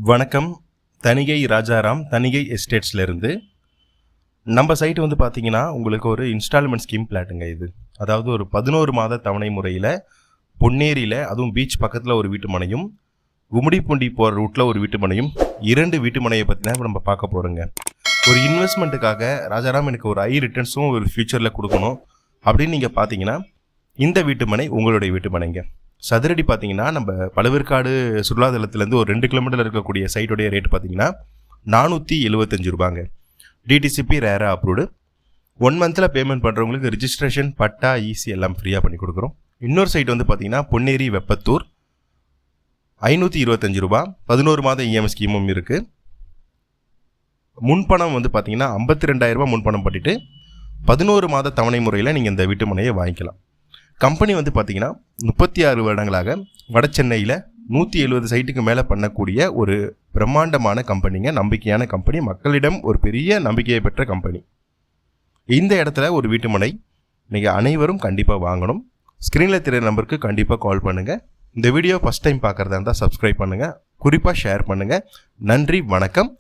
வணக்கம். தணிகை ராஜாராம் தணிகை எஸ்டேட்ஸ்லேருந்து நம்ம சைட்டு வந்து பார்த்தீங்கன்னா உங்களுக்கு ஒரு இன்ஸ்டால்மெண்ட் ஸ்கீம் பிளாட்டுங்க. இது அதாவது ஒரு 11 மாத தவணை முறையில் பொன்னேரியில், அதுவும் பீச் பக்கத்தில் ஒரு வீட்டு மனையும், கும்மிடிப்பூண்டி போகிற ரூட்டில் ஒரு வீட்டு மனையும், 2 வீட்டு மனையை பற்றி தான் நம்ம பார்க்க போகிறோங்க. ஒரு இன்வெஸ்ட்மெண்ட்டுக்காக ராஜாராம் எனக்கு ஒரு ஹை ரிட்டர்ன்ஸும் ஒரு ஃபியூச்சரில் கொடுக்கணும் அப்படின்னு நீங்கள் பார்த்தீங்கன்னா இந்த வீட்டு மனை உங்களுடைய வீட்டு மனைங்க. சதுரடி பார்த்தீங்கன்னா நம்ம பழவேற்காடு சுற்றுலாதலத்துலேருந்து ஒரு 2 கிலோமீட்டர் இருக்கக்கூடிய சைட்டுடைய ரேட் பார்த்தீங்கன்னா 475 ரூபாங்க. டிடிசிபி ரேரா அப்ரூவ்டு. 1 மந்தில் பேமெண்ட் பண்ணுறவங்களுக்கு ரிஜிஸ்ட்ரேஷன், பட்டா, ஈசி எல்லாம் ஃப்ரீயாக பண்ணி கொடுக்குறோம். இன்னொரு சைட் வந்து பார்த்தீங்கன்னா பொன்னேரி வெப்பத்தூர், 525 ரூபா, 11 மாத இஎம்ஐ ஸ்கீமும் இருக்குது. முன்பணம் வந்து பார்த்தீங்கன்னா 52,000 ரூபா முன்பணம் பண்ணிவிட்டு 11 மாத தவணை முறையில் நீங்கள் இந்த வீட்டு மனையை வாங்கிக்கலாம். கம்பெனி வந்து பார்த்தீங்கன்னா 36 வருடங்களாக வட சென்னையில் 170 சைட்டுக்கு மேலே பண்ணக்கூடிய ஒரு பிரம்மாண்டமான கம்பெனிங்க. நம்பிக்கையான கம்பெனி, மக்களிடம் ஒரு பெரிய நம்பிக்கையை பெற்ற கம்பெனி. இந்த இடத்துல ஒரு வீட்டு மனை நீங்கள் அனைவரும் கண்டிப்பாக வாங்கணும். ஸ்க்ரீனில் தெரிய நம்பருக்கு கண்டிப்பாக கால் பண்ணுங்கள். இந்த வீடியோ ஃபஸ்ட் டைம் பார்க்குறதா இருந்தால் சப்ஸ்கிரைப் பண்ணுங்கள், குறிப்பாக ஷேர் பண்ணுங்கள். நன்றி, வணக்கம்.